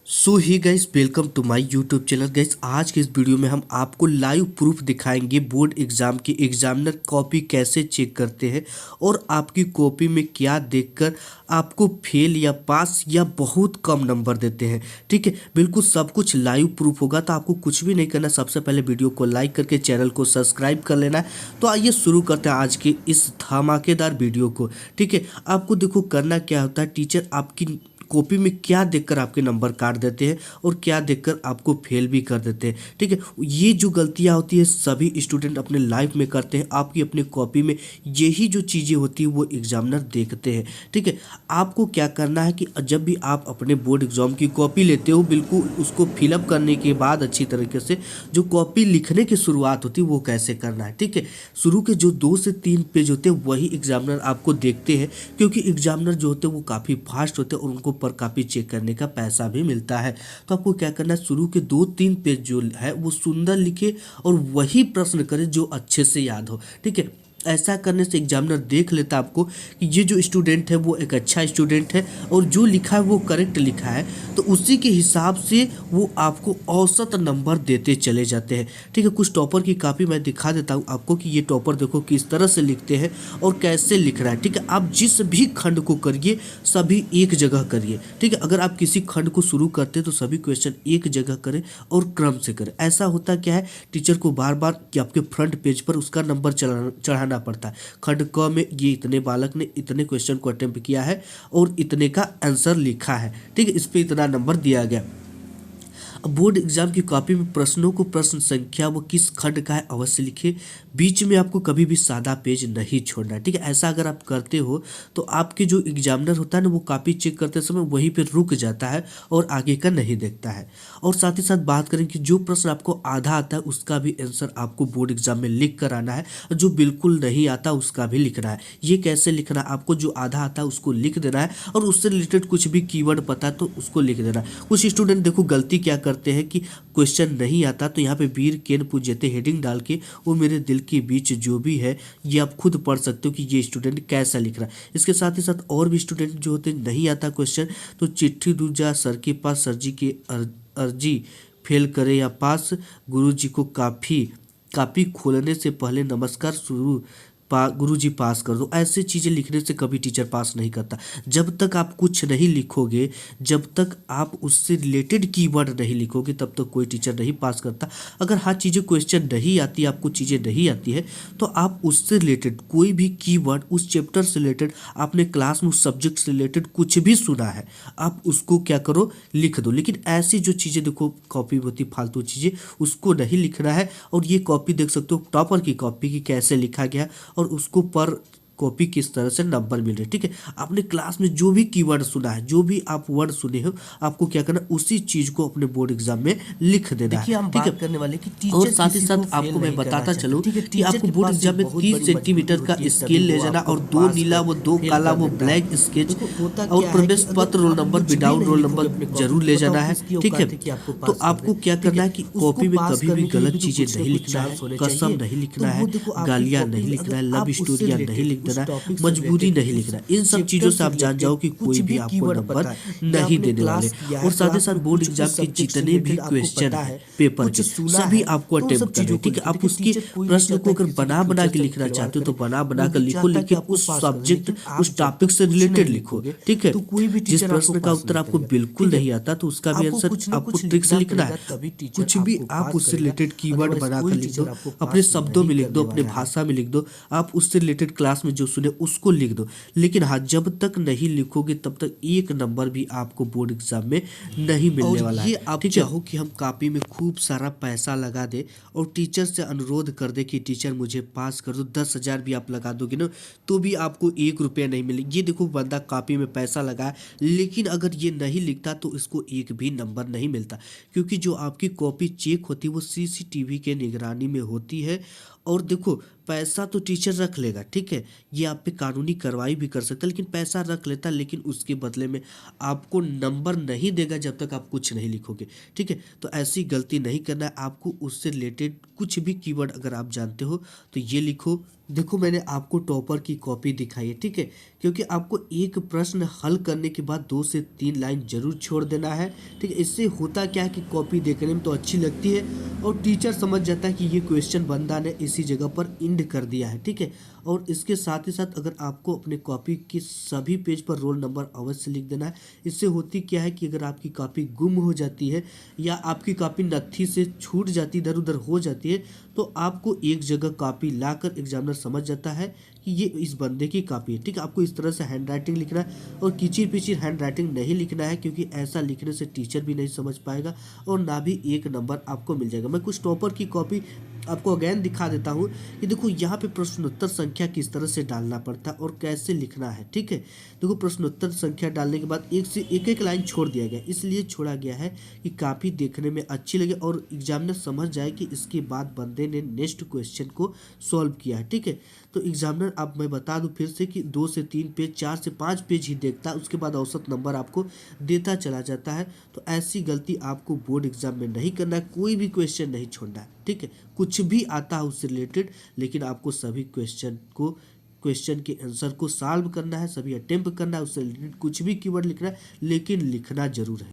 So hi guys, welcome to my YouTube channel. Guys, आज के इस वीडियो में हम आपको लाइव प्रूफ दिखाएंगे बोर्ड एग्जाम की एग्जामिनर कॉपी कैसे चेक करते हैं और आपकी कॉपी में क्या देखकर आपको फेल या पास या बहुत कम नंबर देते हैं। ठीक है, बिल्कुल सब कुछ लाइव प्रूफ होगा, तो आपको कुछ भी नहीं करना। सबसे पहले वीडियो को लाइक करके चैनल को सब्सक्राइब कर लेना है। तो आइए शुरू करते हैं आज के इस धमाकेदार वीडियो को। ठीक है, आपको देखो करना क्या होता है। टीचर आपकी कॉपी में क्या देखकर आपके नंबर काट देते हैं और क्या देखकर आपको फेल भी कर देते हैं। ठीक है, ये जो गलतियां होती है सभी स्टूडेंट अपने लाइफ में करते हैं। आपकी अपनी कॉपी में यही जो चीज़ें होती है वो एग्जामिनर देखते हैं। ठीक है, आपको क्या करना है कि जब भी आप अपने बोर्ड एग्जाम की कॉपी लेते हो, बिल्कुल उसको फिलअप करने के बाद अच्छी तरीके से जो कॉपी लिखने की शुरुआत होती है वो कैसे करना है। ठीक है, शुरू के जो 2 से 3 पेज होते हैं वही एग्जामिनर आपको देखते हैं, क्योंकि एग्जामिनर जो होते हैं वो काफ़ी फास्ट होते हैं और उनको पर कॉपी चेक करने का पैसा भी मिलता है। तो आपको क्या करना है, शुरू के 2-3 पेज जो है वो सुंदर लिखे और वही प्रश्न करें जो अच्छे से याद हो। ठीक है, ऐसा करने से एग्जामिनर देख लेता है आपको कि ये जो स्टूडेंट है वो एक अच्छा स्टूडेंट है और जो लिखा है वो करेक्ट लिखा है, तो उसी के हिसाब से वो आपको औसत नंबर देते चले जाते हैं। ठीक है, कुछ टॉपर की कॉपी मैं दिखा देता हूँ आपको कि ये टॉपर देखो किस तरह से लिखते हैं और कैसे लिख रहा है। ठीक है, आप जिस भी खंड को करिए सभी एक जगह करिए। ठीक है, अगर आप किसी खंड को शुरू करते हैं तो सभी क्वेश्चन एक जगह करें और क्रम से करें। ऐसा होता क्या है, टीचर को बार बार कि आपके फ्रंट पेज पर उसका नंबर चढ़ाना पड़ता है। खंड क में ये इतने बालक ने इतने क्वेश्चन को अटेम्प्ट किया है और इतने का आंसर लिखा है। ठीक है, इस पे इतना नंबर दिया गया। अब बोर्ड एग्जाम की कॉपी में प्रश्नों को प्रश्न संख्या वो किस खंड का है अवश्य लिखिए। बीच में आपको कभी भी सादा पेज नहीं छोड़ना है। ठीक है, ऐसा अगर आप करते हो तो आपके जो एग्जामिनर होता है ना वो कॉपी चेक करते समय वहीं पे रुक जाता है और आगे का नहीं देखता है। और साथ ही साथ बात करें कि जो प्रश्न आपको आधा आता है उसका भी आंसर आपको बोर्ड एग्जाम में लिख कर आना है, जो बिल्कुल नहीं आता उसका भी लिखना है। ये कैसे लिखना है, आपको जो आधा आता है उसको लिख देना है और उससे रिलेटेड कुछ भी कीवर्ड पता है तो उसको लिख देना है। कुछ स्टूडेंट देखो गलती क्या करते हैं कि क्वेश्चन नहीं आता तो यहाँ पे वीर केन पूज्यते हेडिंग डाल के वो मेरे दिल के बीच जो भी है ये आप खुद पढ़ सकते हो कि ये स्टूडेंट कैसा लिख रहा है। इसके साथ ही साथ और भी स्टूडेंट जो होते हैं नहीं आता क्वेश्चन तो चिट्ठी दूजा सर के पास, सर जी की अर्जी फेल करे या पास, गुरु जी को कापी खोलने से पहले नमस्कार शुरू गुरुजी पास कर दो। ऐसे चीज़ें लिखने से कभी टीचर पास नहीं करता। जब तक आप कुछ नहीं लिखोगे, जब तक आप उससे रिलेटेड कीवर्ड नहीं लिखोगे तब तक कोई टीचर नहीं पास करता। अगर हाँ चीज़ें क्वेश्चन नहीं आती, आपको चीज़ें नहीं आती है तो आप उससे रिलेटेड कोई भी कीवर्ड उस चैप्टर से रिलेटेड आपने क्लास में उस सब्जेक्ट से रिलेटेड कुछ भी सुना है आप उसको क्या करो लिख दो। लेकिन ऐसी जो चीज़ें देखो कॉपी होती फालतू चीज़ें उसको नहीं लिखना है। और ये कॉपी देख सकते हो टॉपर की कॉपी की कैसे लिखा गया और उसको पर कॉपी किस तरह से नंबर मिल रहे। ठीक है, आपने क्लास में जो भी कीवर्ड सुना है, जो भी आप वर्ड सुने हो, आपको क्या करना उसी चीज को अपने बोर्ड एग्जाम में लिख देना है। ठीक है, करने वाले कि टीचर और साथ ही साथ आपको मैं बताता चलूँ कि आपको बोर्ड एग्जाम में 30 सेंटीमीटर का स्केल ले जाना और 2 नीला वो 2 काला वो ब्लैक स्केच और प्रवेश पत्र roll number without roll number जरूर ले जाना है। ठीक है, तो आपको क्या करना है कि कॉपी में कभी भी गलत चीजें नहीं लिखना है, कसम नहीं लिखना है, गालियां नहीं लिखना है, लव स्टोरियां नहीं लिखना है, मजबूरी नहीं लिखना। इन सब चीजों से आप जान जाओ कि कोई भी आपको नंबर नहीं देने वाले। और साथ ही साथ बोर्ड एग्जाम के जितने भी क्वेश्चन है पेपर के सभी आपको अटेम्प्ट करने। ठीक है, आप उसके प्रश्न को अगर बना बना के लिखना चाहते हो तो बना बना कर लिखो, लेकिन उस सब्जेक्ट उस टॉपिक से रिलेटेड लिखो। ठीक है, जिस प्रश्न का उत्तर आपको बिल्कुल नहीं आता तो उसका भी आंसर आपको ट्रिक से लिखना है। कुछ भी आप उससे रिलेटेड कीवर्ड बना कर लिख दो, अपने शब्दों में लिख दो, अपने भाषा में लिख दो, आप उससे रिलेटेड क्लास में जो सुने उसको लिख दो। लेकिन हाँ, जब तक नहीं लिखोगे तब तक एक नंबर भी आपको बोर्ड एग्जाम में नहीं मिलने वाला है। आप चाहो कि हम कॉपी में खूब सारा पैसा लगा दे और टीचर से अनुरोध कर दे कि टीचर मुझे पास कर दो, 10,000 भी आप लगा दोगे ना तो भी आपको 1 रुपया नहीं मिलेगा। ये देखो बंदा कॉपी में पैसा लगाया लेकिन अगर ये नहीं लिखता तो इसको एक भी नंबर नहीं मिलता, क्योंकि जो आपकी कॉपी चेक होती है वो CCTV के निगरानी में होती है। और देखो पैसा तो टीचर रख लेगा, ठीक है, ये आप पे कानूनी कार्रवाई भी कर सकता है, लेकिन पैसा रख लेता, लेकिन उसके बदले में आपको नंबर नहीं देगा जब तक आप कुछ नहीं लिखोगे। ठीक है, तो ऐसी गलती नहीं करना है। आपको उससे रिलेटेड कुछ भी कीवर्ड अगर आप जानते हो तो ये लिखो, देखो मैंने आपको टॉपर की कॉपी दिखाई है, ठीक है। क्योंकि आपको एक प्रश्न हल करने के बाद 2 से 3 लाइन जरूर छोड़ देना है, ठीक है। इससे होता क्या है कि कॉपी देखने में तो अच्छी लगती है और टीचर समझ जाता है कि ये क्वेश्चन बंदा ने इसी जगह पर इंड कर दिया है, ठीक है। और इसके साथ ही साथ अगर आपको अपने कॉपी के सभी पेज पर रोल नंबर अवश्य लिख देना है। इससे होती क्या है कि अगर आपकी कॉपी गुम हो जाती है या आपकी कॉपी नत्थी से छूट जाती, इधर उधर हो जाती है, तो आपको एक जगह कॉपी लाकर एग्जामिनर समझ जाता है कि ये इस बंदे की कॉपी है, ठीक है। आपको इस तरह से हैंड राइटिंग लिखना है और किचिर पिचिर हैंड राइटिंग नहीं लिखना है, क्योंकि ऐसा लिखने से टीचर भी नहीं समझ पाएगा और ना भी 1 नंबर आपको मिल जाएगा। मैं कुछ टॉपर की कॉपी आपको अगेन दिखा देता हूँ कि देखो यहाँ पे प्रश्नोत्तर संख्या किस तरह से डालना पड़ता है और कैसे लिखना है, ठीक है। देखो प्रश्नोत्तर संख्या डालने के बाद एक से एक लाइन छोड़ दिया गया, इसलिए छोड़ा गया है कि काफ़ी देखने में अच्छी लगे और एग्जामिनर समझ जाए कि इसके बाद बंदे ने नेक्स्ट क्वेश्चन को सॉल्व किया है, ठीक है। तो एग्जामिनर, अब मैं बता दूं फिर से कि 2 से 3 पेज, 4 से 5 पेज ही देखता है, उसके बाद औसत नंबर आपको देता चला जाता है। तो ऐसी गलती आपको बोर्ड एग्जाम में नहीं करना है, कोई भी क्वेश्चन नहीं छोड़ना है, ठीक है। कुछ भी आता है उससे रिलेटेड, लेकिन आपको सभी क्वेश्चन के आंसर को सॉल्व करना है, सभी अटेम्प्ट करना है, उससे रिलेटेड कुछ भी कीवर्ड लिखना है, लेकिन लिखना जरूर है।